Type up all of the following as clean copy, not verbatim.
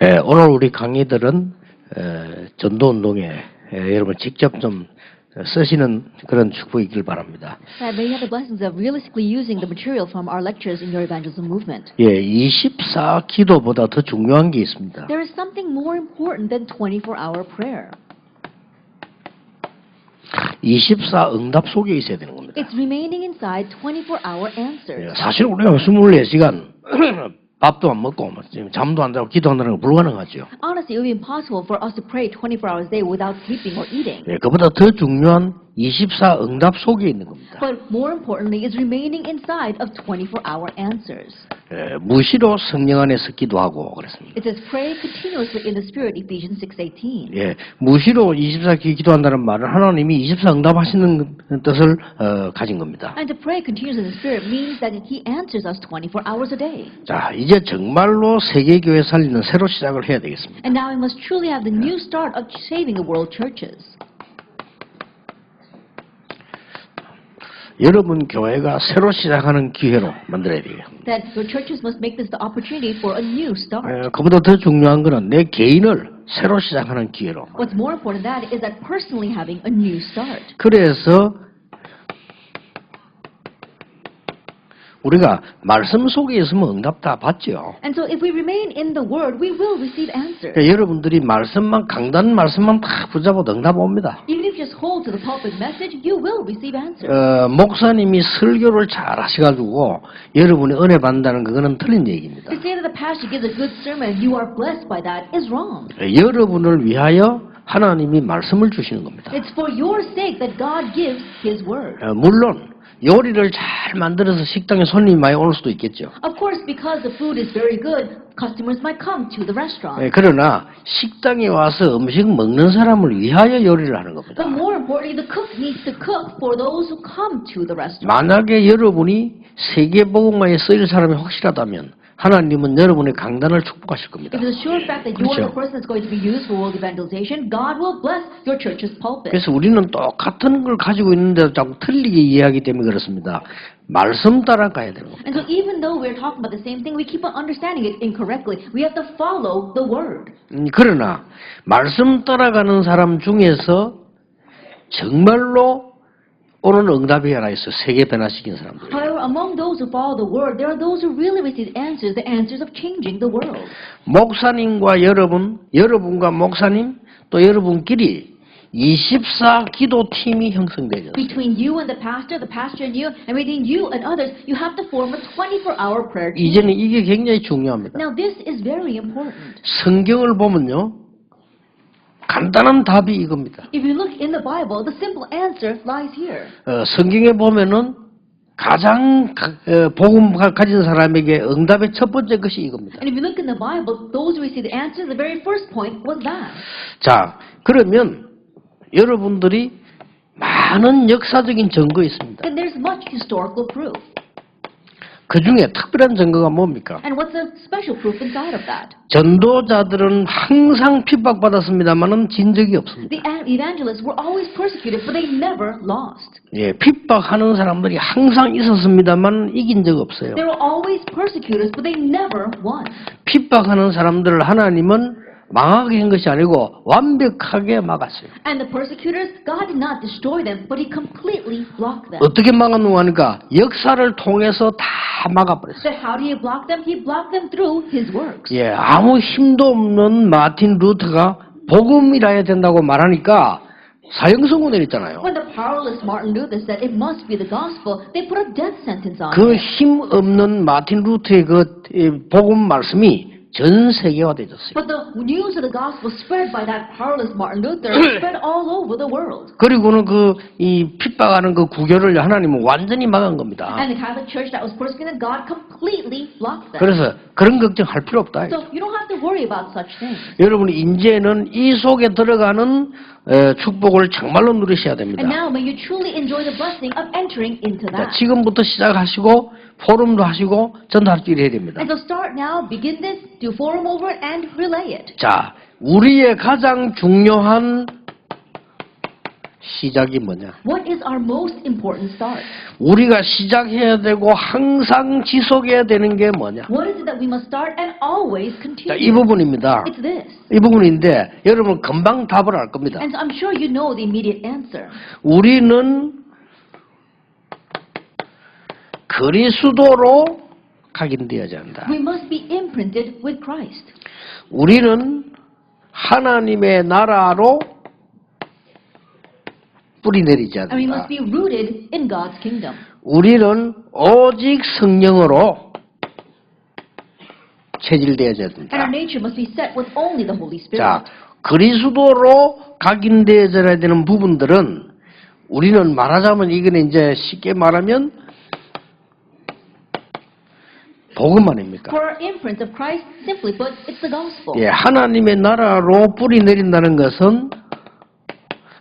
예, 오늘 우리 강의들은 전도운동에 여러분 직접 좀 쓰시는 그런 축복이길 바랍니다. That may have the blessings of realistically using the material from our lectures in your evangelism movement. 예, 24 기도보다 더 중요한 게 있습니다. There is something more important than 24-hour prayer. 24 응답 속에 있어야 되는 겁니다. It's remaining inside 24-hour 예, answers. 사실 우리가 24시간 밥도 안 먹고 지금 잠도 안 자고 기도한다는 건 불가능하죠. Honestly, it would be impossible for us to pray 24 hours a day without sleeping or eating. 예, 그보다 더 중요한 24 응답 속에 있는 겁니다. But more importantly, is remaining inside of 24-hour answers. 예, 무시로 성령 안에서 기도하고 그랬습니다. It says, pray continuously in the Spirit, Ephesians 6:18. 예, 무시로 24 기도한다는 말은 하나님이 24 응답하시는 뜻을 가진 겁니다. And to pray continuously in the Spirit means that He answers us 24 hours a day. 자, 이제 정말로 세계교회 살리는 새로 시작을 해야 되겠습니다. And now we must truly have the new start of saving the world churches. 여러분 교회가 새로 시작하는 기회로 만들어야 돼요. That your churches must make this the opportunity for a new start. 그보다 더 중요한 것은 내 개인을 새로 시작하는 기회로. What's more important than that is that personally having a new start. 그래서 우리가 말씀 속에 있으면 응답 다 받죠. And so if we remain in the Word, we will receive answers. 그러니까 여러분들이 말씀만 강단 말씀만 다 붙잡아도 응답 옵니다. Even if you just hold to the pulpit message, you will receive answers. 목사님이 설교를 잘 하셔가지고 여러분이 은혜 받는다는 그거는 틀린 얘기입니다. To say that the pastor gives a good sermon and you are blessed by that is wrong. 여러분을 위하여 하나님이 말씀을 주시는 겁니다. It's for your sake that God gives His Word. 물론 요리를 잘 만들어서 식당에 손님이 많이 올 수도 있겠죠. Of course, because the food is very good, customers might come to the restaurant. 그러나 식당에 와서 음식 먹는 사람을 위하여 요리를 하는 겁니다. But more importantly, the cook needs to cook for those who come to the restaurant. 만약에 여러분이 세계복음화에 쓰일 사람이 확실하다면 하나님은 여러분의 강단을 축복하실 겁니다. If it's a sure fact that you are the person that's going to be used for world evangelization, God will bless your church's pulpit. 그래서 우리는 똑같은 걸 가지고 있는데도 자꾸 틀리게 이해하기 때문에 그렇습니다. 말씀 따라 가야 되는 겁니다. And so even though we're talking about the same thing, we keep on understanding it incorrectly. We have to follow the Word. 그러나 말씀 따라가는 사람 중에서 정말로 오늘 응답이 하나 있어. 세계 변화시킨 사람들. However, among those who follow the Word, there are those who really receive answers, the answers of changing the world. 목사님과 여러분과 목사님, 또 여러분끼리 24 기도팀이 형성되죠. Between you and the pastor and you, and between you and others, you have to form a 24-hour prayer team. 이제는 이게 굉장히 중요합니다. Now this is very important. 성경을 보면요. 간단한 답이 이겁니다. If you look in the Bible, the simple answer lies here. 성경에 보면은 가장 복음 가진 사람에게 응답의 첫 번째 것이 이겁니다. And if you look in the Bible, those who receive the answer, the very first point was that. 자, 그러면 여러분들이 많은 역사적인 증거 있습니다. And there's much historical proof. 그 중에 특별한 증거가 뭡니까? And what's the special proof inside of that? 전도자들은 항상 핍박받았습니다만은 진 적이 없습니다. The evangelists were always persecuted, but they never lost. 예, 핍박하는 사람들이 항상 있었습니다만 이긴 적 없어요. They were always persecutors, but they never won. 핍박하는 사람들을 하나님은 망하게 한 것이 아니고 완벽하게 막았어요. And the persecutors, God did not destroy them, but He completely blocked them. 어떻게 막았는가 하니까 역사를 통해서 다 막아버렸어요. So how do you block them? He blocked them through His works. 예, 아무 힘도 없는 마틴 루터가 복음이라야 된다고 말하니까 사형선고 내렸잖아요. When the powerless Martin Luther said it must be the gospel, they put a death sentence on 그 him. 힘 없는 마틴 루터의 그 복음 말씀이 전 세계화되었어요. But the news of the gospel spread by that powerless Martin Luther spread all over the world. 그리고는 이 핍박하는 그 구교를 하나님은 완전히 막은 겁니다. And the Catholic Church that was persecuted, God completely blocked them. 그래서 그런 걱정할 필요 없다. So you don't have to worry about such things. 여러분이 이제는 이 속에 들어가는 축복을 정말로 누리셔야 됩니다. And now may you truly enjoy the blessing of entering into 자, that. 지금부터 시작하시고 포럼도 하시고 전달도 해야 됩니다. And so start now, begin this, do forum over it, and relay it. 자, 우리의 가장 중요한 시작이 뭐냐? What is our most important start? 우리가 시작해야 되고 항상 지속해야 되는 게 뭐냐? What is it that we must start and always 자, continue? 이 부분입니다. It's this. 이 부분인데 여러분 금방 답을 알 겁니다. And so I'm sure you know the immediate answer. 우리는 그리스도로 각인되어야 한다. We must be imprinted with Christ. 우리는 하나님의 나라로 뿌리 내리지 And we 않는다. must be rooted in God's kingdom. 우리는 오직 성령으로 체질되어야 And 된다. our nature must be set with only the Holy Spirit. 자, 그리스도로 각인되어야 되는 부분들은 우리는 말하자면 이거는 이제 쉽게 말하면 복음 아닙니까? For our imprint of Christ, simply put, it's the gospel. 예, 하나님의 나라로 뿌리 내린다는 것은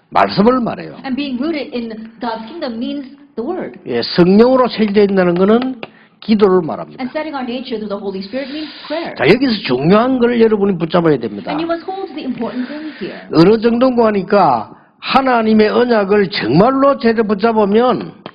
말씀을 말해요. And being rooted in God's kingdom means the word. 예, 성령으로 체질되어 있다는 것은 기도를 말합니다. And setting our nature through the Holy Spirit means prayer. 자, 여기서 중요한 걸 여러분이 붙잡아야 됩니다. And you must hold to the important things here. 어느 정도인가 하니까 하나님의 언약을 정말로 제대로 붙잡으면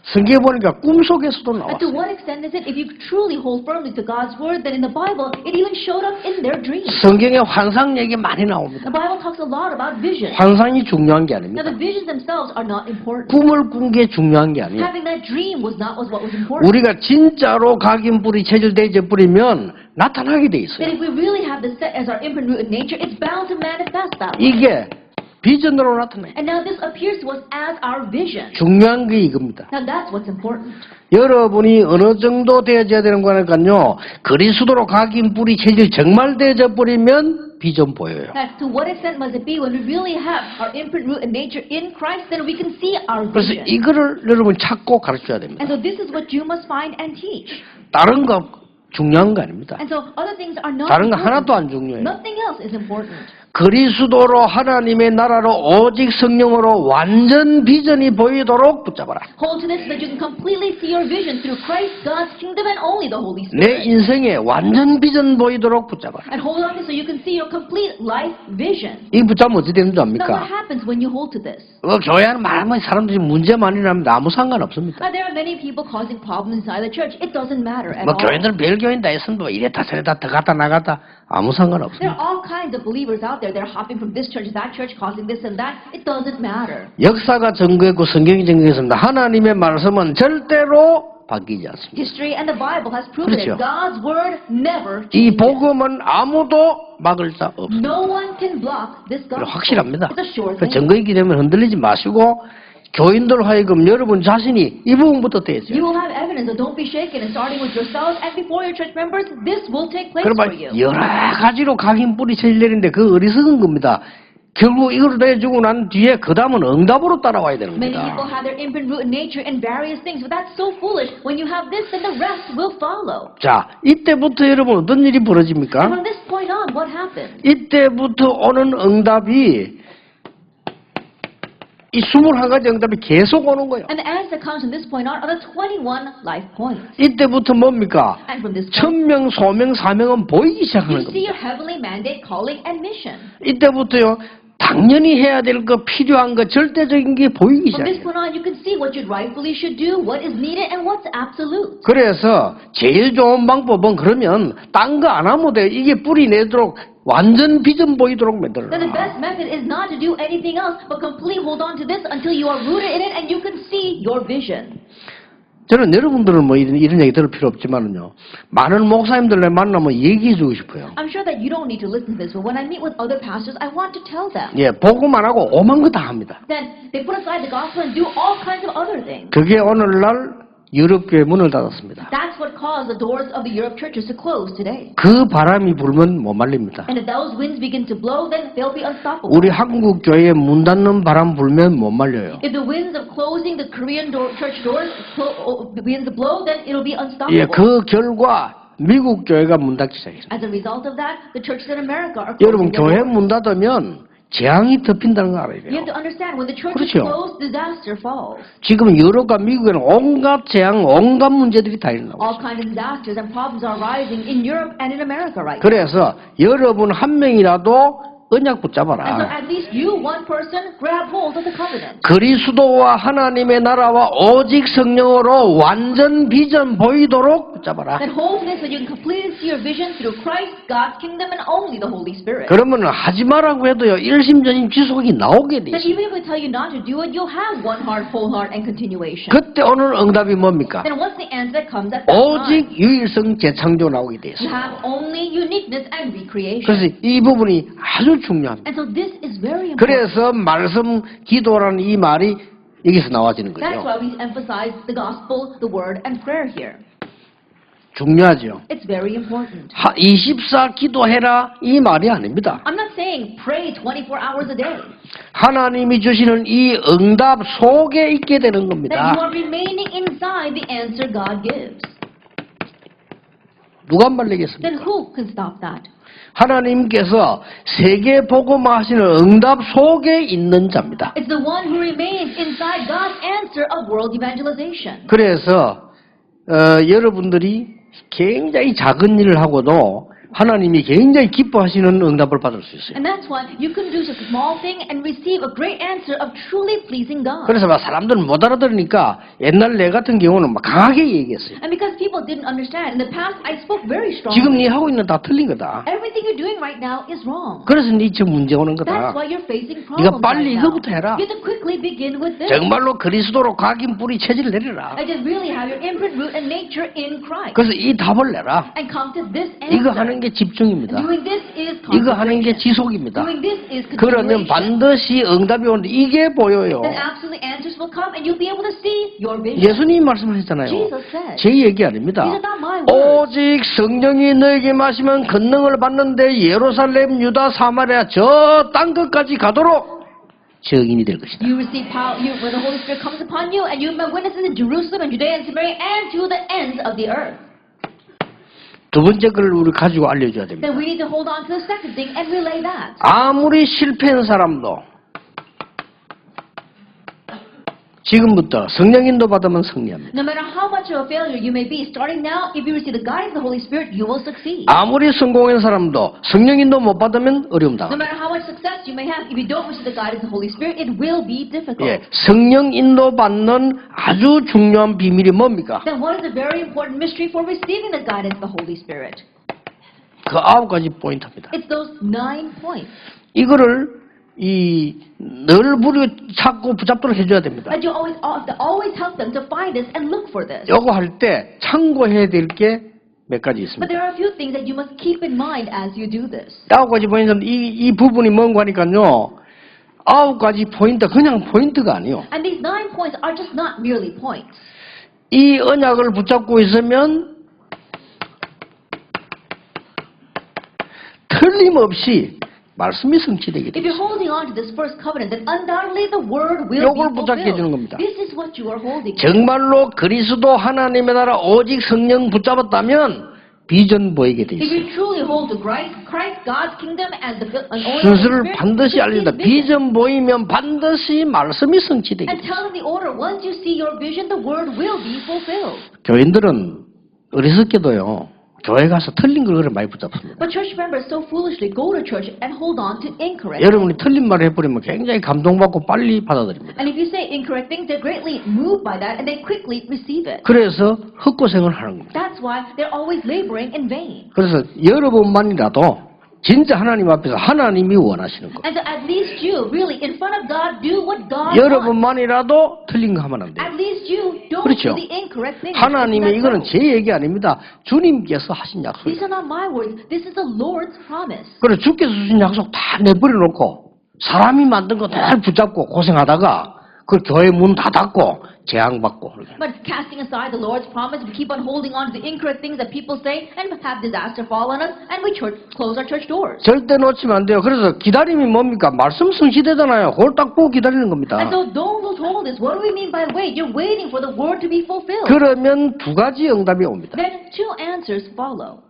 성경에 보니까 꿈속에서도 And to 나왔어요. what extent is it if you truly hold firmly to God's word, that in the Bible, it even showed up in their dreams. 성경에 환상 얘기 많이 나옵니다. The Bible talks a lot about vision. 환상이 중요한 게 Now, 아닙니다. the visions themselves are not important. 꿈을 꾼 게 중요한 게 아니에요. Having that dream was what was important. 우리가 진짜로 각인 뿌리 체질되어 뿌리면 나타나게 돼 That 있어요. if we really have this set as our imprint rooted nature, it's bound to manifest that way. 이게 비전으로 나타나요. And now this appears to us as our vision. 중요한 게 이겁니다. Now that's what's important. 여러분이 어느 정도 되어져야 되는 거니까요. 그리스도로 각인 뿌리 체질 정말 되어져 버리면 비전 보여요. That to what extent must it be when we really have our imprint rooted nature in Christ, then we can see our 그래서 vision. 이거를 여러분 찾고 가르쳐야 됩니다. And so this is what you must find and teach. 다른 거 중요한 거 아닙니다. And so other things are not 다른 거 important. 하나도 안 중요해요. Nothing else is important. 그리스도로 하나님의 나라로 오직 성령으로 완전 비전이 보이도록 붙잡아라. Hold to this so that you can completely see your vision through Christ, God's kingdom, and only the Holy 내 Spirit. 인생에 완전 비전 보이도록 붙잡아라. And hold on to this so you can see your complete life vision. 이 붙잡으면 어떻게 되는 줄 Now what 압니까? happens when you hold to this? 교회는 말하면 사람들이 문제 많이 납니다. 아무 상관없습니다. There are many people causing problems inside the church. It doesn't matter at 뭐 all. 교인들은 별교인 다 있으면 뭐 이랬다 저랬다 더 갔다 나갔다 아무 There 상관없습니다. are all kinds of believers out there. They're hopping from this church to that church, causing this and that. It doesn't matter. 역사가 증거했고 성경이 증거했습니다. 하나님의 말씀은 절대로 바뀌지 않습니다. History and the Bible has proven 그렇죠. it. God's word never 이 changes. 복음은 아무도 막을 자 없습니다. No one can block this gospel. 확실합니다. It's a sure 그 thing. 증거이기 때문에 흔들리지 마시고 교인들 하여금 여러분 자신이 이 부분부터 You 되죠. will have evidence, so don't be shaken. And starting with yourselves and before your church members, this will take place 그러면 for you. 여러 가지로 각인 뿌리 체질 내리는데 그 어리석은 겁니다. 결국 이걸 내주고 난 뒤에 그 다음은 응답으로 따라와야 되는 Many people 겁니다. have their imprint root in nature in various things, but that's so foolish. When you have this, then the rest will follow. 자, 이때부터 여러분 어떤 일이 And 벌어집니까? from this point on, what happens? 이때부터 오는 응답이 이 21가지 응답이 계속 오는 거예요. And the answer comes from this point on are the 21 life points. 이때부터 뭡니까? And from this point, 천명, 소명, 사명은 보이기 시작하는 you see 겁니다. your heavenly mandate, calling, and mission. 이때부터요, 당연히 해야 될 거, 필요한 거, 절대적인 게 보이기 From this 시작해요. point on, you can see what you rightfully should do, what is needed, and what's absolute. 그래서 제일 좋은 방법은 그러면 딴 거 안 하면 돼. 이게 뿌리 내도록 완전 비전 보이도록 만들어라. Then the best method is not to do anything else, but completely hold on to this until you are rooted in it and you can see your vision. 저는 여러분들은 뭐 이런 얘기 들을 필요 없지만은요. 많은 목사님들을 만나면 얘기해 주고 싶어요. I'm sure that you don't need to listen to this, but when I meet with other pastors, I want to tell them. 예, 복음 안 하고 오만 거 다 합니다. Then they put aside the gospel and do all kinds of other things. 그게 오늘날 유럽교회 문을 닫았습니다. That's what caused the doors of the Europe churches to close today. 그 바람이 불면 못 말립니다. And if those winds begin to blow, then they'll be unstoppable. 우리 한국 교회에 문 닫는 바람 불면 못 말려요. If the winds of closing the Korean church doors begins to blow, then it'll be unstoppable. 예, 그 결과 미국 교회가 문 닫기 시작했습니다. As a result of that, the churches in America are 여러분 closing their 교회 doors. 문 닫으면 재앙이 덮인다는 거 알아야 You 돼요. have to understand, when the church is 그렇죠. closed, disaster falls. 지금 유럽과 미국에는 온갖 재앙, 온갖 문제들이 다 일어나고 All 있어요. kinds of disasters and problems are rising in Europe and in America right now. 그래서 여러분 한 명이라도 언약 And so 붙잡아라. at least you, one person, grab hold of the covenant. 그리스도와 하나님의 나라와 오직 성령으로 완전 비전 보이도록 붙잡아라. That hold this so you can completely see your vision through Christ, God's kingdom, and only the Holy Spirit. 그러면 하지 말라고 해도요 일심전심 지속이 나오게 돼 That 있어요. even if we tell you not to do it, you'll have one heart, full heart, and continuation. 그때 오늘 응답이 뭡니까? Then what's the answer that comes at that 오직 time? 유일성 재창조 나오게 돼 You 있어요. have only uniqueness and recreation. 그래서 이 부분이 아주 중요합니다. And so this is very important. 그래서 말씀 기도라는 이 말이 여기서 나와지는 That's 거죠. why we emphasize the gospel, the word, and prayer here. 중요하죠. It's very important. 24 기도해라 이 말이 아닙니다. I'm not saying pray 24 hours a day. 하나님이 주시는 이 응답 속에 있게 되는 That 겁니다. you are remaining inside the answer God gives. 누가 Then 말리겠습니까? who can stop that? 하나님께서 세계 복음하시는 응답 속에 있는 자입니다. It's the one who remains inside God's answer of world evangelization. 그래서 여러분들이 굉장히 작은 일을 하고도 하나님이 굉장히 기뻐하시는 응답을 받을 수 있어요. And that's why you can do such a small thing and receive a great answer of truly pleasing God. 그래서 막 사람들은 못 알아들으니까 옛날 내 같은 경우는 막 강하게 얘기했어요. And because people didn't understand, in the past I spoke very 지금 strongly. 네 하고 있는 다 틀린 거다. Everything you're doing right now is wrong. 그래서 네 지금 문제 오는 That's 거다. why you're facing 네가 problems 빨리 right now. 이거부터 해라. You have to quickly begin with this. 정말로 그리스도로 각인 뿌리 체질을 내려라. And just really have your imprint, root, and nature in Christ. 그래서 이 답을 내라. And come to this 이거 answer. 하는 게 집중입니다. Doing this is 이거 하는 게 concentration. 지속입니다. Doing this is 그러면 continuation. 반드시 응답이 오는데 이게 보여요. Then absolutely answers will come and you'll be able to see your vision. 예수님이 말씀하셨잖아요. Jesus said. 제 얘기 아닙니다. These are not my words. 오직 성령이 너에게 마시면 권능을 받는데 예루살렘, 유다, 사마리아 저 땅 끝까지 가도록 증인이 될 것이다. You receive power when the Holy Spirit comes upon you, and you are witnesses in Jerusalem and Judea and Samaria and to the ends of the earth. 두 번째 걸 우리 가지고 알려줘야 됩니다. Then we need to hold on to the second thing and relay that. 아무리 실패한 사람도 지금부터 성령 인도 받으면 승리합니다. No matter how much of a failure you may be, starting now, if you receive the guidance of the Holy Spirit, you will succeed. 아무리 성공한 사람도 성령 인도 못 받으면 어려움 No 당합니다. matter how much success you may have, if you don't receive the guidance of the Holy Spirit, it will be difficult. 예, 성령 인도 받는 아주 중요한 비밀이 뭡니까? Then what is a very important mystery for receiving the guidance of the Holy Spirit? 그 9가지 포인트입니다. It's those 9 points. 이거를 늘 부려 찾고 붙잡도록 해줘야 됩니다. And you always help them to find this and look for this. 요거 할 때 참고해야 될 게 몇 가지 But 있습니다. there are a few things that you must keep in mind as you do this. 9가지 포인트, 이 부분이 뭔가 하니까요. 9가지 포인트, 그냥 포인트가 아니에요. And these 9 points are just not merely points. 이 언약을 붙잡고 있으면 틀림없이 말씀이 성취되게 If 됩니다. you're holding on to this first covenant, then undoubtedly the word will be 요걸 붙잡게 해주는 겁니다. fulfilled. This is what you are holding. 정말로 그리스도 하나님의 나라 오직 성령 붙잡았다면 비전 보이게 돼 If 있어요. you truly hold to Christ, God's kingdom, and the only 순서를 Holy Spirit, 반드시 you 알린다. see vision. 비전 보이면 반드시 말씀이 성취되게 And 돼요. tell them the order. Once you see your vision, the word will be fulfilled. 교인들은 어리석게도요. 교회 가서 틀린 걸 그래 많이 붙잡습니다. But church members so foolishly go to church and hold on to incorrect. 여러분이 틀린 말을 해버리면 굉장히 감동받고 빨리 받아들입니다. And if you say incorrect things, they're greatly moved by that and they quickly receive it. 그래서 헛고생을 하는 겁니다. That's why they're always laboring in vain. 그래서 여러분만이라도 진짜 하나님 앞에서 하나님이 원하시는 것. And so at least you, really, in front of God, do what God wants. 여러분만이라도 틀린 거 하면 안 돼요. At least you don't 그렇죠. do the incorrect things. 하나님의 That's 이거는 right. 제 얘기 아닙니다. 주님께서 하신 These 약속이에요. are not my words. This is the Lord's promise. 그래 주께서 주신 약속 다 내버려놓고 사람이 만든 거 다 붙잡고 고생하다가 그 교회 문 다 닫고 재앙받고 But casting aside the Lord's promise, we keep on holding on to the incorrect things that people say and have disaster fall on us, and we close our church doors. 절대 놓치면 안 돼요. 그래서 기다림이 뭡니까? 말씀 성취되잖아요. 그걸 딱 보고 기다리는 겁니다. And so don't lose hold of this. What do we mean by wait? You're waiting for the word to be fulfilled. 그러면 두 가지 응답이 옵니다. Then 2 answers follow.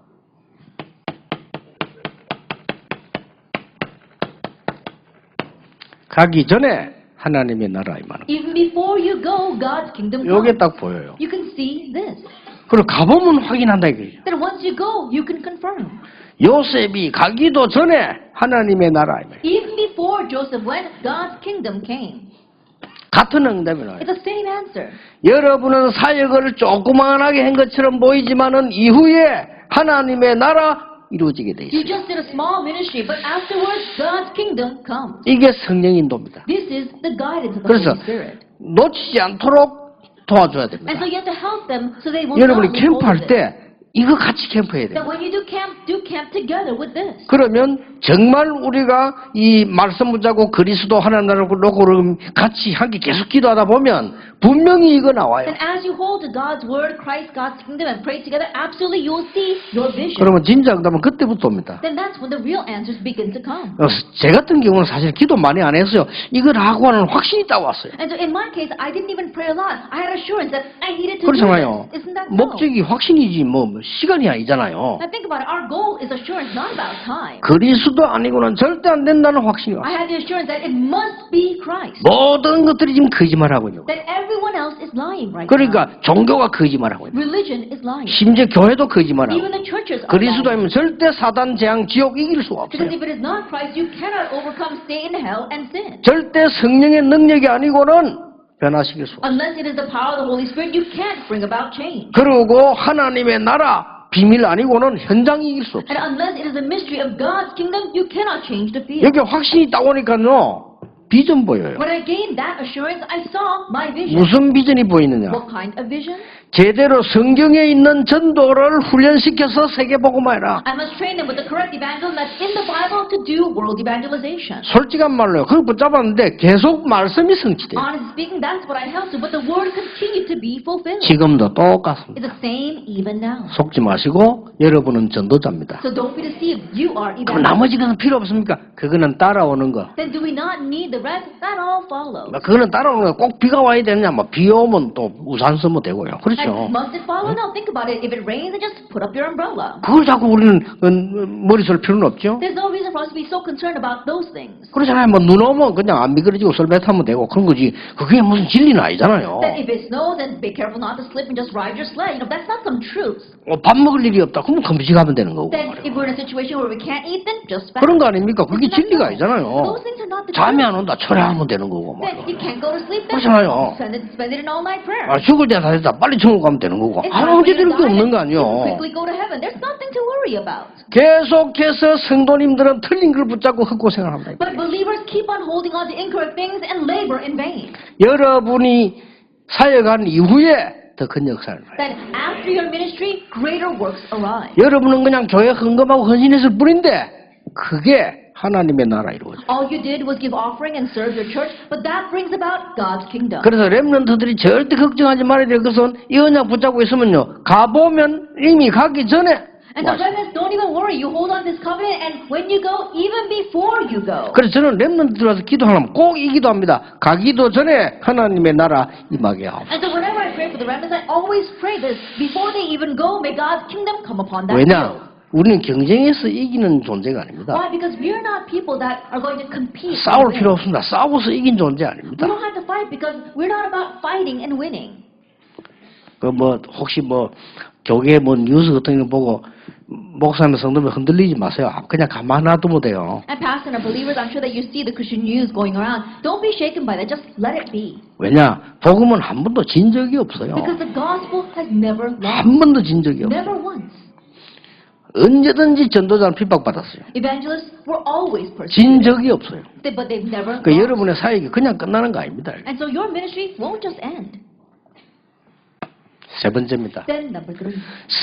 가기 전에 하나님의 나라 임하는 Even before you go, God's kingdom 요게 comes. 딱 보여요. You can see this. 그리고 가보면 확인한다 이거예요. Then once you go, you can confirm. 요셉이 가기도 전에 하나님의 나라. 이 말이에요. Even before Joseph went, God's kingdom came. 같은 응답이 나와요. It's the same answer. 여러분은 사역을 조그만하게 한 것처럼 보이지만은 이후에 하나님의 나라 이루어지게 돼 You 있어요. just did a small ministry, but afterwards, God's kingdom comes. 이게 성령 인도입니다. This is the guidance of the 그래서 Holy Spirit. 놓치지 않도록 도와줘야 됩니다. And so you have to help them so they will 여러분이 not lose hold of 캠프할 it. 때 이거 같이 캠프해야 돼요. That when you do camp together with this. 그러면 정말 우리가 이 말씀 붙잡고 그리스도 하나님 나라를 놓고 같이 함께 계속 기도하다 보면 분명히 이거 나와요. And as you hold to God's word, Christ, God's kingdom, and pray together, absolutely you will see your vision. 그러면 진짜 응답은 그때부터 옵니다. Then that's when the real answers begin to come. 제 같은 경우는 사실 기도 많이 안 했어요. 이걸 하고 하는 확신이 딱 왔어요. And so in my case, I didn't even pray a lot. I had assurance that I needed to do 그렇잖아요. this. Isn't that so? 목적이 확신이지 뭐 시간이 아니잖아요. Now think about it. Our goal is assurance, not about time. 그리스도 아니고는 절대 안 된다는 확신이 I 왔어요. had the assurance that it must be Christ. 모든 것들이 지금 거짓말하고 있는 거예요. That everyone else is lying right now. 그러니까 종교가 거짓말하고 있는 거예요. Religion is lying. 심지어 교회도 거짓말하고 Even the churches are 그리스도 lying. 아니면 절대 사단, 재앙, 지옥 이길 수가 Because 없어요. if it is not Christ, you cannot overcome Satan, hell, and sin. 절대 성령의 능력이 아니고는 변화시킬 수 없어요. Unless it is the power of the Holy Spirit, you can't bring about change. 그리고 하나님의 나라 비밀 아니고는 현장이 이길 수 And 없어요. unless it is the mystery of God's kingdom, you cannot change the field. 여기 확신이 딱 오니까요 비전 보여요. When I gained that assurance, I saw my vision. 무슨 비전이 보이느냐? What kind of vision? 제대로 성경에 있는 전도를 훈련시켜서 세계복음화해라. I must train them with the correct evangelism that's in the Bible to do world evangelization. 솔직한 말로요. 그걸 붙잡았는데 계속 말씀이 성취돼요. Honestly speaking, that's what I held to, but the word continued to be fulfilled. 지금도 똑같습니다. It's the same even now. 속지 마시고 여러분은 전도자입니다. So don't be deceived. You are 그럼 evangelists. 나머지 건 필요 없습니까? 그거는 따라오는 거. Then do we not need the rest? That all follows. 그거는 따라오는 거. 꼭 비가 와야 되느냐? 뭐 비 오면 또 우산 쓰면 되고요. 그렇죠? And must it follow? No, think about it. If it rains, then just put up your umbrella. 그걸 자꾸 우리는 머리 쓸 필요는 없죠. There's no reason for us to be so concerned about those things. 그렇잖아요. 뭐 눈 오면 그냥 안 미끄러지고 썰매 타면 되고 그런 거지. 그게 무슨 진리는 아니잖아요. That if it snows, then be careful not to slip and just ride your sled. You know, that's not some truth. 밥 먹을 일이 없다. 그러면 금식하면 되는 거고. Then 말이에요. if we're in a situation where we can't eat, then just fast. 그런 거 아닙니까? 그게 Isn't that 진리가 so? 아니잖아요. Those things are not the 잠이 truth. 안 온다. 철회하면 되는 거고. Then 말이에요. you can't go to sleep. Then 그렇잖아요. spend it in all-night prayer. 죽을 때 다 됐다. 빨리 천국 가면 되는 거고. It's 아무 not 문제 when 될 you 게 die, 없는 거 then you 아니에요. quickly go to heaven. There's nothing to worry about. 계속해서 성도님들은 틀린 걸 붙잡고 헛고생을 합니다. But believers keep on holding on to incorrect things and labor in vain. 여러분이 사역한 이후에 더 큰 역사를 봐요. That after your ministry, greater works arise. 여러분은 그냥 교회 헌금하고 헌신했을 뿐인데 그게 하나님의 나라 이루어져요. All you did was give offering and serve your church, but that brings about God's kingdom. 그래서 렘넌트들이 절대 걱정하지 말아야 될 것은 이 언약 붙잡고 있으면요. 가보면 이미 가기 전에 And the 왔어요. remnants, don't even worry. You hold on to this covenant, and when you go, even before you go. 그래서 저는 렘넌트들 와서 기도하려면 꼭 이 기도합니다. 가기도 전에 하나님의 나라 임하게 하옵소서. And so whenever I pray for the remnants, I always pray this. Before they even go, may God's kingdom come upon that field. 왜냐? 우리는 경쟁에서 이기는 존재가 아닙니다. Why? Because we are not people that are going to compete. 싸울 and 필요 win. 없습니다. 싸워서 이긴 존재 We 아닙니다. don't have to fight because we're not about fighting and winning. 그 뭐 혹시 뭐 교계 뭐 뉴스 같은 거 보고 목사님 성도면 흔들리지 마세요. 그냥 가만 놔두면 돼요. And pastor and believers, I'm sure that you see the Christian news going around. Don't be shaken by that. Just let it be. 왜냐? 복음은 한 번도 진 적이 없어요. Because the gospel has never lost. 한 번도 진 적이 없어요. Never once. 언제든지 전도자는 핍박받았어요. Evangelists were always 진 persecuted. 적이 없어요. But they've never 그 lost. 여러분의 사역이 그냥 끝나는 거 아닙니다. And so your ministry won't just end. 세 번째입니다. Then number 3.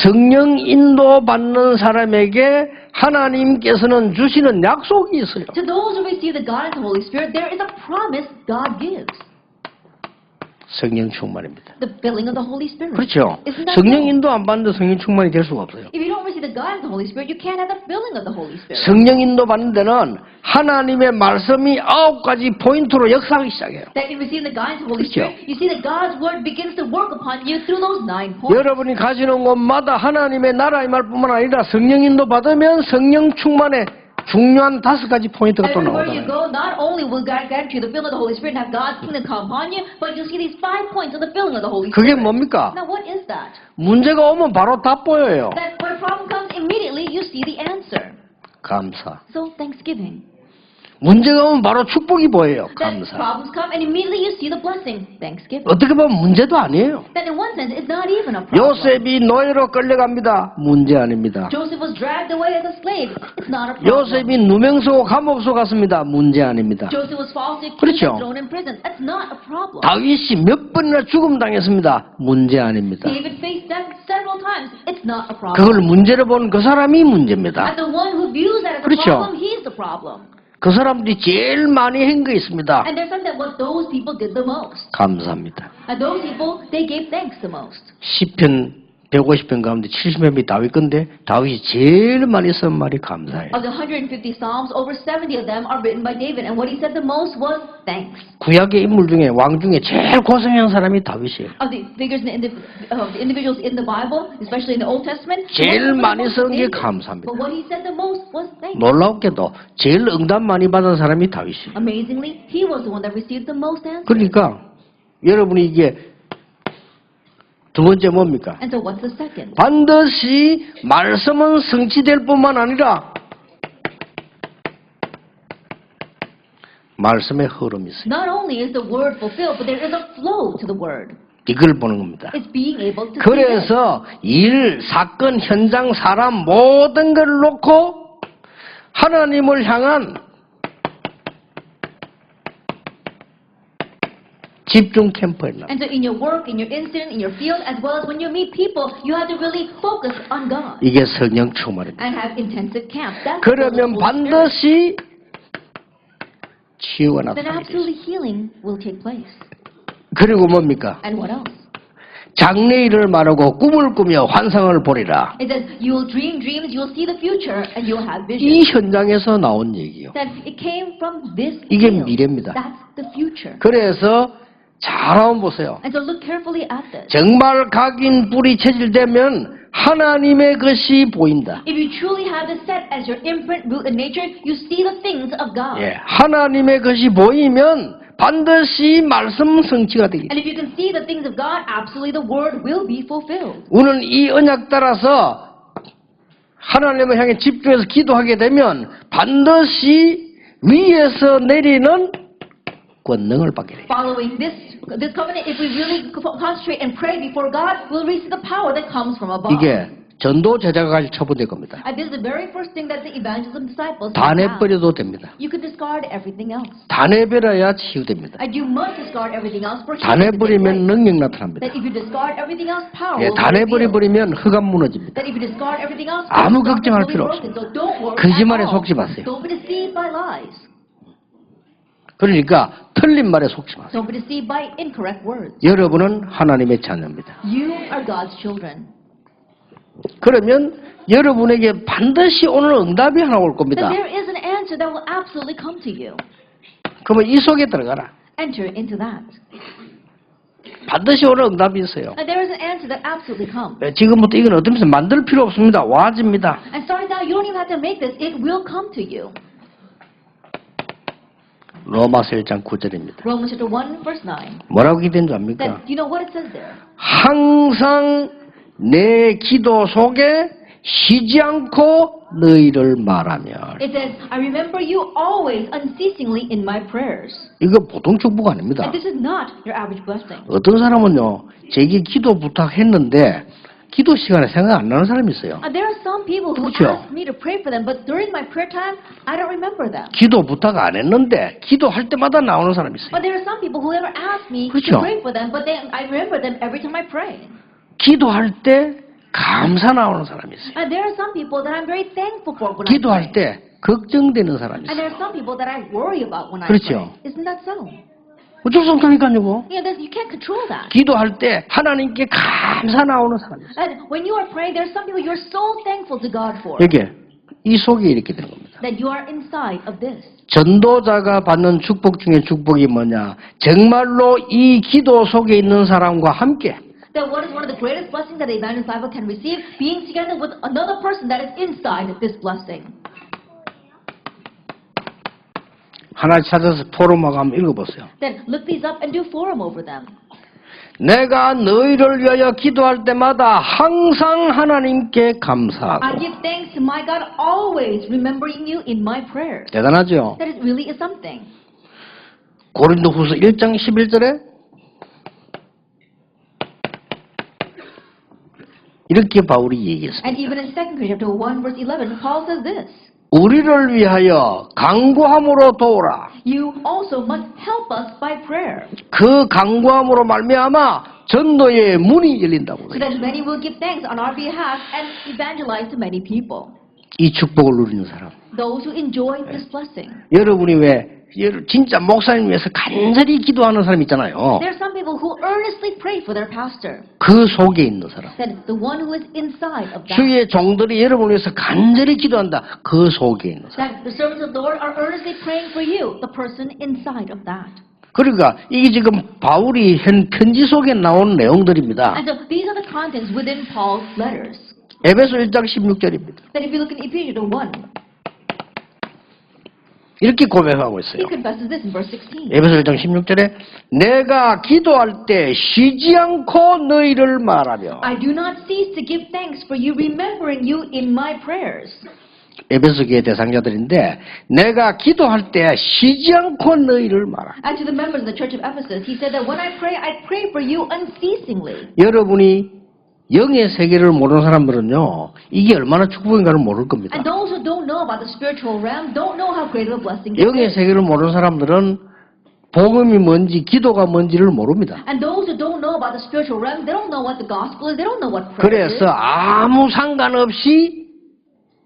성령 인도 받는 사람에게 하나님께서는 주시는 약속이 있어요. To those who receive the guidance of the Holy Spirit, there is a promise God gives. 성령 충만입니다. The filling of the Holy Spirit. 그렇죠. Isn't that 성령 so? 인도 안 받는데 성령 충만이 될 수가 없어요. If you don't receive the guidance of the Holy Spirit, you can't have the filling of the Holy Spirit. 성령 인도 받는 데는 하나님의 말씀이 9가지 포인트로 역사하기 시작해요. That you receive the guidance of the Holy 그렇죠. Spirit, you see that God's Word begins to work upon you through those 9 points. 여러분이 가시는 곳마다 하나님의 나라의 말뿐만 아니라 성령 인도 받으면 성령 충만의 중요한 5가지 포인트가 또 Everywhere you 나오잖아요. go, not only will God grant you the filling of the Holy Spirit and have God's kingdom come upon you, but you'll see these 5 points of the filling of the Holy 그게 Spirit. 뭡니까? Now what is that? 문제가 오면 바로 답 보여요. That when a problem comes, immediately you see the answer. 감사. So thanksgiving. 문제가 오면 바로 축복이 보여요. Then 감사. problems come and immediately you see the blessing. Thanksgiving. 어떻게 보면 문제도 아니에요. Then in one sense, it's not even a problem. 요셉이 노예로 끌려갑니다. 문제 아닙니다. Joseph was dragged away as a slave. It's not a problem. 요셉이 누명서 감옥소 갔습니다. 문제 아닙니다. Joseph was falsely accused 그렇죠. and thrown in prison. That's not a problem. 다윗이 몇 번이나 죽음 당했습니다. 문제 아닙니다. David faced death several times. It's not a problem. 그걸 문제로 본 그 사람이 문제입니다. And the one who views that as a 그렇죠. problem, he's the problem. 그 사람들이 제일 많이 한 게 있습니다. And there's something that what those people did the most. 감사합니다. And those people, they gave thanks the most. 시편 150편 가운데 70편이 다윗 건데 다윗이 제일 많이 쓴 말이 감사해요. Of the 150 Psalms, over 70 of them are written by David. And what he said the most was thanks. 구약의 인물 중에 왕 중에 제일 고생한 사람이 다윗이에요. Of the figures in the individuals in the Bible, especially in the Old Testament, 제일 most 많이 was 쓴 게 David. 감사합니다. But what he said the most was thanks. 놀랍게도 제일 응답 많이 받은 사람이 다윗이에요. Amazingly, he was the one that received the most answers. 그러니까 여러분이 이게 두 번째 뭡니까? And so what's the second? 반드시 말씀은 성취될 뿐만 아니라 말씀의 흐름이 있어요. Not only is the word fulfilled, but there is a flow to the word. 이걸 보는 겁니다. It's being able to see it. 그래서 일, 사건, 현장, 사람 모든 걸 놓고 하나님을 향한 집중 캠프에 나. And so in your work, in your incident, in your field, as well as when you meet people, you have to really focus on God 이게 성령 충만입니다. and have intensive camp. That's 그러면 the Holy Spirit. 반드시 치유가 Then 나타나게 돼요. absolutely healing will take place. 그리고 뭡니까? And what else? 장래일을 말하고 꿈을 꾸며 환상을 보리라. It says you will dream dreams, you will see the future, and you will have 이 visions. 현장에서 나온 얘기요. That it came from this 이게 field. 미래입니다. That's the future. 그래서 잘 한번 보세요. And so look carefully at this. 정말 각인 뿌리 체질되면 하나님의 것이 보인다. If you truly have this set as your imprint, root, and nature, you see the things of God. 예, 하나님의 것이 보이면 반드시 말씀 성취가 되기. And if you can see the things of God, absolutely the word will be fulfilled. 우리는 이 언약 따라서 하나님을 향해 집중해서 기도하게 되면 반드시 위에서 내리는 권능을 받게 돼요. Following this covenant, if we really concentrate and pray before God, we'll receive the power that comes from above. 이게 전도 제자가 처분될 겁니다. And this is the very first thing that the evangelism disciples 다 have. 내버려도 됩니다. You could discard everything else. 다 내버려야 치유됩니다. And you must discard everything else for 다 healing to take 내버리면 place. 능력 나타납니다. That if you discard everything else, power 예, will 다 be revealed. 내버려버리면 흑암 무너집니다. That if you discard everything else, 아무 darkness 걱정할 will be 필요 broken. 없습니다. So don't worry 거짓말에 at all. 속지 마세요. Don't be deceived by lies. 그러니까 틀린 말에 속지 마세요. Don't be deceived by incorrect words. 여러분은 하나님의 자녀입니다. You are God's children. 그러면 여러분에게 반드시 오늘 응답이 하나 올 Then 겁니다. there is an answer that will absolutely come to you. 그러면 이 속에 들어가라. Enter into that. 반드시 오늘 응답이 있어요. And there is an answer that absolutely comes. 지금부터 이건 어떻게 만들 필요 없습니다. 와집니다. And starting now, you don't even have to make this. It will come to you. 로마서 1장 9절입니다. Romans chapter 1, verse 9. 뭐라고 기대는 줄 압니까? That, do you know what it says there? 항상 내 기도 속에 쉬지 않고 너희를 말하며. It says, I remember you always unceasingly in my prayers. 이거 보통 축복 아닙니다. And this is not your average blessing. 어떤 사람은요, 제게 기도 부탁했는데 기도 시간에 생각 안 나는 사람이 있어요. There are some people who 그렇죠. ask me to pray for them, but during my prayer time, I don't remember them. 기도 부탁 안 했는데 기도할 때마다 나오는 사람이 있어요. But there are some people who never ask me 그렇죠. to pray for them, but I remember them every time I pray. 기도할 때 감사 나오는 사람이 있어요. And there are some people that I'm very thankful for when I 기도할 pray. 때 걱정되는 사람이 And 있어요. there are some people that I worry about when I 그렇죠. pray. Isn't that so? 어쩔 수 없다니까요. You can't control that. 기도할 때 하나님께 감사 나오는 사람이 있어요. And when you are praying, there are some people you're so thankful to God for. 여기 이 속에 이렇게 되는 겁니다. That you are inside of this. 전도자가 받는 축복 중에 축복이 뭐냐? 정말로 이 기도 속에 있는 사람과 함께 That what is one of the greatest blessings that the evangelist Bible can receive? Being together with another person that is inside this blessing. 하나 찾아서 포럼하고 한번 읽어보세요. Then look these up and do forum over them. 내가 너희를 위하여 기도할 때마다 항상 하나님께 I 감사하고. give thanks to my God always, remembering you in my prayers. 대단하죠? That it really is something. 고린도후서 1장 11절에 이렇게 바울이 얘기했습니다. And even in 2 Corinthians chapter 1 verse 11, Paul says this. 우리를 위하여 간구함으로 도우라. You also must help us by prayer, 그 간구함으로 말미암아 전도의 문이 열린다고. so that many will give thanks on our behalf and evangelize to many people. 이 축복을 누리는 사람. Those who enjoy this blessing. 여러분이 왜 진짜 목사님 위해서 간절히 기도하는 사람 있잖아요. There are some people who earnestly pray for their pastor. 그 속에 있는 사람. That the one who is inside of that. 주의 종들이 여러분을 위해서 간절히 기도한다. 그 속에 있는 사람. That the servants of the Lord are earnestly praying for you, the person inside of that. 그러니까 이게 지금 바울이 현 편지 속에 나온 내용들입니다. And so these are the contents within Paul's letters. 에베소 1장 16절입니다. That if you look in Ephesians 1, 이렇게 고백하고 있어요. he confesses this in verse 16. 에베소 1장 16절에 내가 기도할 때 쉬지 않고 너희를 말하며. I do not cease to give thanks for you, remembering you in my prayers. 에베소 교회 대상자들인데 내가 기도할 때 쉬지 않고 너희를 말하. And to the members of the church of Ephesus, he said that when I pray for you unceasingly. 여러분이 영의 세계를 모르는 사람들은요, 이게 얼마나 축복인가를 모를 겁니다. And those who don't know about the spiritual realm don't know how great of a blessing it 영의 is. 세계를 모르는 사람들은 복음이 뭔지 기도가 뭔지를 모릅니다. And those who don't know about the spiritual realm, they don't know what the gospel is, they don't know what prayer is. 그래서 아무 상관없이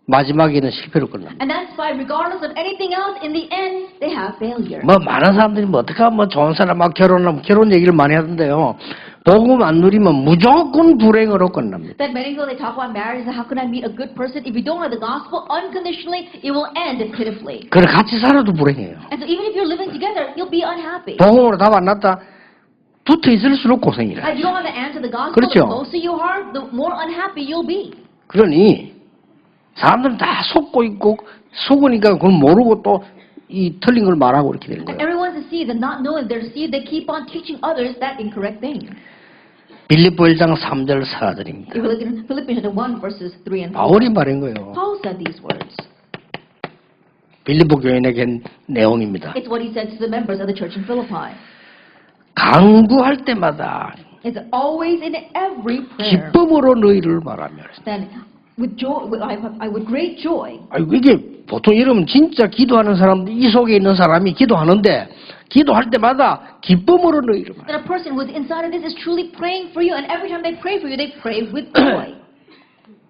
마지막에는 실패로 끝납니다. And that's why regardless of anything else, in the end, they have failure. 뭐 많은 사람들이 뭐 어떻게 하면 좋은 사람하고 결혼하면 결혼 얘기를 많이 하던데요. 복음 안 누리면 무조건 불행으로 끝납니다. That many people, they talk about marriage and how can I meet a good person? If you don't have the gospel unconditionally, it will end pitifully. 그래 같이 살아도 불행해요. And so even if you're living together, you'll be unhappy. 복음으로 답 안 났다. 붙어 있을수록 고생이라. If you don't have the answer to the gospel, 그렇죠. the closer you are, the more unhappy you'll be. 그러니 사람들은 다 속고 있고 속으니까 그걸 모르고 또 이 틀린 걸 말하고 이렇게 되는 And 거예요. everyone's deceived, and not knowing they're deceived, they keep on teaching others that incorrect thing. 빌립보 1장 3절 4절입니다. If we look in Philippians chapter 1, verses 3 and 4, 바울이 말한 거예요. Paul said these words. 빌립보 교인에게 한 내용입니다. It's what he said to the members of the church in Philippi. 간구할 때마다 It's always in every prayer. 기쁨으로 너희를 말하며. Then with joy, with great joy. 아이고 이게 보통 여러분 진짜 기도하는 사람들 이 속에 있는 사람이 기도하는데 기도할 때마다 기쁨으로 너희를 말하며. That a person who's inside of this is truly praying for you, and every time they pray for you, they pray with joy.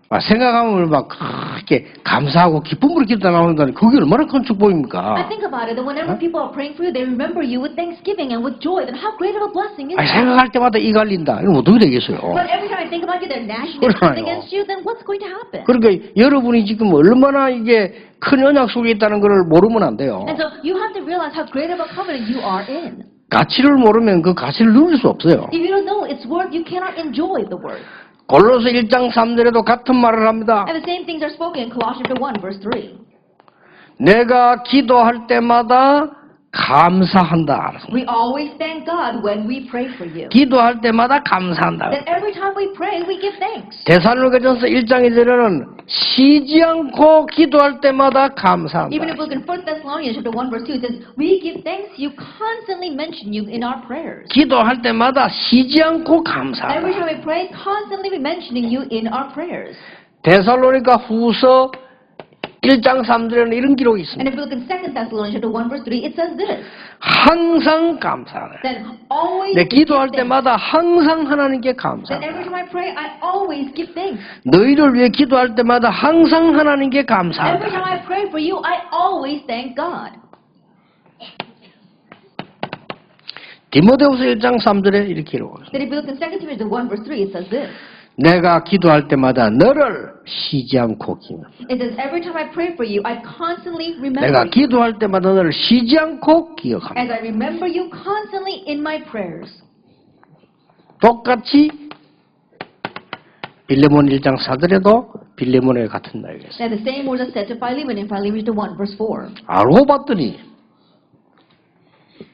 생각하면 막 그렇게 감사하고 기쁨으로 기도 나오니까 그게 얼마나 큰 I 축복입니까? think about it, that whenever people are praying for you, they remember you with thanksgiving and with joy. Then how great of a blessing is that? 생각할 때마다 이 갈린다. 이건 어떻게 되겠어요? But every time I think about you, they're gnashing their teeth 그러나요. against you, then what's going to happen? 그러니까 여러분이 지금 얼마나 이게 큰 언약 속에 있다는 걸 모르면 안 돼요. And so you have to realize how great of a covenant you are in. 가치를 모르면 그 가치를 누릴 수 없어요. If you don't know its worth, you cannot enjoy the word. 골로새 1장 3절에도 같은 말을 합니다. And the same things are spoken in Colossians 1, verse 3. 내가 기도할 때마다 감사한다. We always thank God when we pray for you. 기도할 때마다 감사한다. That every time we pray, we give thanks. 데살로니가전서 1장 2절에는 쉬지 않고 기도할 때마다 감사한다. Even if we look in 1 Thessalonians chapter 1, verse 2, it says, we give thanks, you constantly mention you in our prayers. 기도할 때마다 쉬지 않고 Every 감사한다. time we pray, constantly we mentioning you in our prayers. 데살로니가 후서 1장 3절에는 이런 기록이 있습니다. And if we look in 2 Thessalonians chapter 1, verse 3, it says this. 항상 감사하라. That always 내 기도할 give thanks. 때마다 항상 하나님께 That every 감사하라. time I pray, I always give thanks. 너희를 위해 기도할 때마다 항상 하나님께 Every time 감사하라. I pray for you, I always thank God. 디모데후서 1장 3절에 이렇게 기록합니다. That if you look in 2 Timothy 1, verse 3, it says this. 내가 기도할 때마다 너를 쉬지 않고 기도. It says, every time I pray for you, I constantly remember 내가 you. 기도할 때마다 너를 쉬지 않고 기억합니다. As I remember you constantly in my prayers. 똑같이 빌레몬 1장 4절에도 빌레몬에 같은 말이겠어요. Now the same words are said to Philemon in Philemon 1, verse 4. 알고 봤더니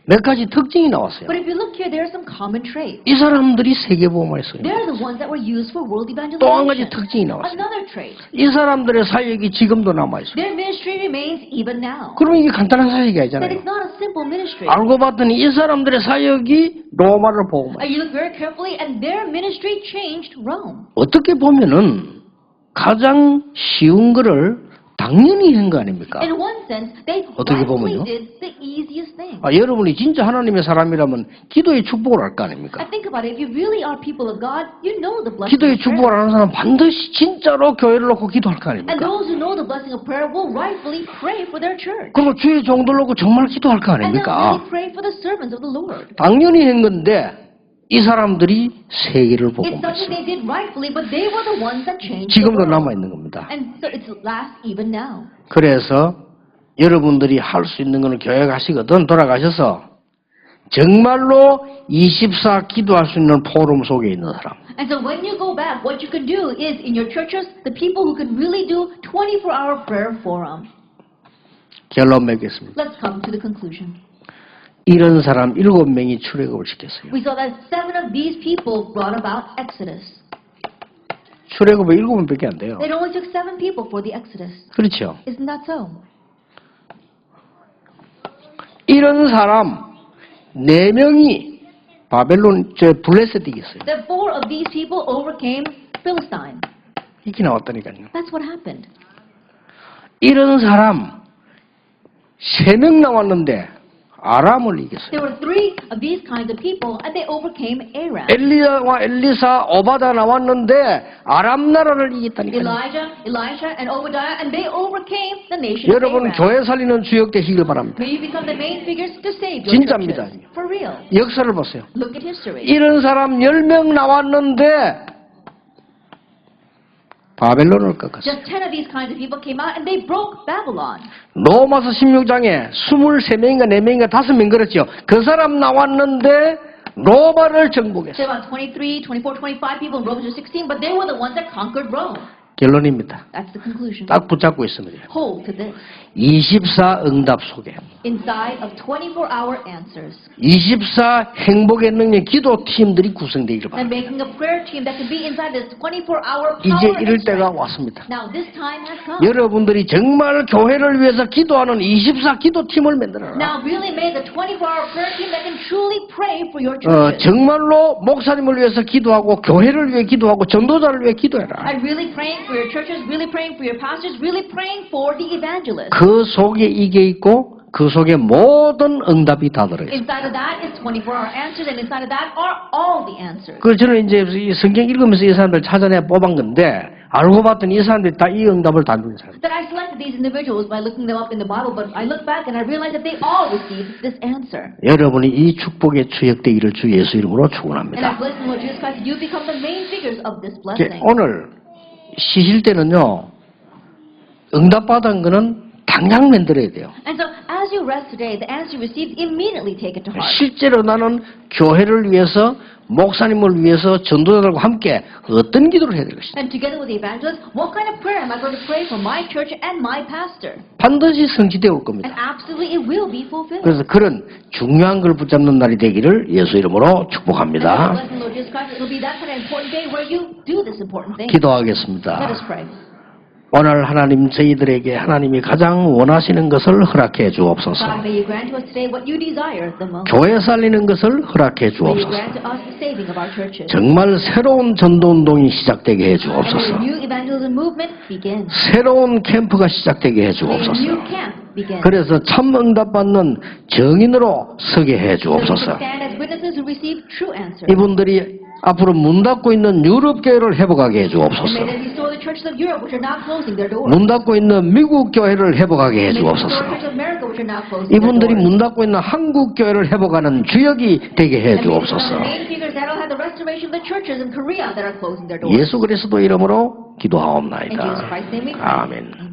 몇 가지 특징이 나왔어요. But if you look here, there are some common traits. 이 사람들이 세계복음화에 쓰는 They're the ones that were used for world 또 한 가지 evangelization. 특징이 나왔어요. Another trait. 이 사람들의 사역이 지금도 남아있어요. Their ministry remains even now. 그러면 이게 간단한 사역이 That 아니잖아요. it's not a simple ministry. 알고 봤더니 이 사람들의 사역이 로마를 복음화해요. You look very carefully, and their ministry changed Rome. 어떻게 보면은 가장 쉬운 거를 당연히 한 거 아닙니까? In one sense, they 어떻게 rightfully 보면요? did the easiest thing. 여러분이 진짜 하나님의 사람이라면 기도의 축복을 할 거 I 아닙니까? think about it. If you really are people of God, you know the blessing 기도의 of prayer. 축복을 하는 사람 반드시 진짜로 교회를 놓고 기도할 거 And 아닙니까? those who know the blessing of prayer will rightfully pray for their church. 그리고 주의 종들 놓고 정말 기도할 거 And they'll 아닙니까? really pray for the servants of the Lord. 당연히 한 건데 이 사람들이 세계를 보고 It's something they did rightfully, but they were the ones that changed the 지금도 world. 남아 있는 겁니다. And so it lasts even now. 그래서 여러분들이 할 수 있는 거는 교회 가시거든 돌아가셔서 정말로 24 기도할 수 있는 포럼 속에 있는 사람. And so when you go back, what you can do is in your churches, the people who can really do 24-hour prayer forum. 결론 맺겠습니다. Let's come to the conclusion. 이런 사람 7명이 출애굽을 시켰어요. We saw that 7 of these people brought about Exodus. 출애굽은 7명밖에 안 돼요. It only took 7 people for the Exodus. 그렇죠. Isn't that so? 이런 사람 4명이 바벨론 블레셋이 이겼어요. That 4 of these people overcame Philistine. 이렇게 나왔다니까요. That's what happened. 이런 사람 3명 나왔는데 아람을 이겼어요. There were 3 of these kinds of people, and they overcame Aram. 엘리야와 엘리사, 오바다 나왔는데 아람 나라를 이겼다니까요. Elijah, Elisha, and Obadiah, and they overcame the nation of 여러분 Aram. 교회 살리는 주역 되시길 바랍니다. May you become the main figures to save your 진짜입니다. churches. For real. 역사를 보세요. Look at history. 이런 사람 10명 나왔는데 바벨론을 꺾었어요. Just 10 of these kinds of people came out, and they broke Babylon. 로마서 16장에 23명인가 4명인가 5명 그렇죠. 그 사람 나왔는데 로마를 There 정복했어요. were about 23, 24, 25 people in Romans 16, but they were the ones that conquered Rome. 결론입니다. That's the conclusion. 딱 붙잡고 있습니다. Hold to this. 24 응답 속에 Inside of 24-hour answers, 24 행복의 능력 기도 팀들이 구성되기를 and 바랍니다. making a prayer team that can be inside this 24-hour 이제 power 이럴 and 때가 strength. 왔습니다. Now this time has come. 여러분들이 정말 교회를 위해서 기도하는 24 기도 팀을 만들어라. Now really make a 24-hour prayer team that can truly pray for your churches. 정말로 목사님을 위해서 기도하고 교회를 위해 기도하고 전도자를 위해 기도해라. And really praying for your churches, really praying for your pastors, really praying for the evangelists. 그 속에 이게 있고 그 속에 모든 응답이 다 들어있어요. Inside of that is 24-hour answers, and inside of that are all the answers. 그 저는 이제 이 성경 읽으면서 이 사람들 찾아내 뽑은 건데 알고 봤더니 이 사람들이 다 이 응답을 다 누린 사람. That I selected these individuals by looking them up in the Bible, but I look back and I realize that they all received this answer. 여러분이 이 축복의 주역되기를 주 예수 이름으로 And I 축원합니다. bless the Lord Jesus Christ, you become the main figures of this 이렇게 blessing. 오늘 쉬실 때는요 응답받은 거는 당장 만들어야 돼요. And so, as you rest today, the answer you received, immediately take it to heart. 실제로 나는 교회를 위해서 목사님을 위해서 전도자들과 함께 어떤 기도를 해야 될 것이다. And together with the evangelist, what kind of prayer am I going to pray for my church and my pastor? 반드시 성취되어 올 And 겁니다. absolutely it will be fulfilled. 그래서 그런 중요한 걸 붙잡는 날이 되기를 예수 이름으로 And I 축복합니다. bless the Lord Jesus Christ. It will be that kind of important day where you do this important thing. 기도하겠습니다. Let us pray. 오늘 하나님 저희들에게 하나님이 가장 원하시는 것을 허락해 God, 주옵소서. may you grant to us today what you desire the most. 교회 살리는 것을 허락해 May you 주옵소서. grant to us the saving of our churches. 정말 새로운 전도운동이 시작되게 해 And may 주옵소서. the new evangelism movement begin. 새로운 캠프가 시작되게 해 May the new 주옵소서. camp begin. 그래서 참 응답받는 정인으로 서게 해 So we 주옵소서. can stand as witnesses who receive true answers. 이분들이 앞으로 문 닫고 있는 유럽 교회를 회복하게 해 And 주옵소서. may they restore the churches of Europe which are now closing their doors. 문 닫고 있는 미국 교회를 회복하게 해 And may they restore 주옵소서. the churches of America which are now closing their 이분들이 doors. 문 닫고 있는 한국 교회를 회복하는 주역이 되게 해 And may they become 주옵소서. the main figures that will have the restoration of the churches in Korea that are closing their doors. 예수 그리스도 이름으로 In Jesus 기도하옵나이다. Christ's name we pray. 아멘.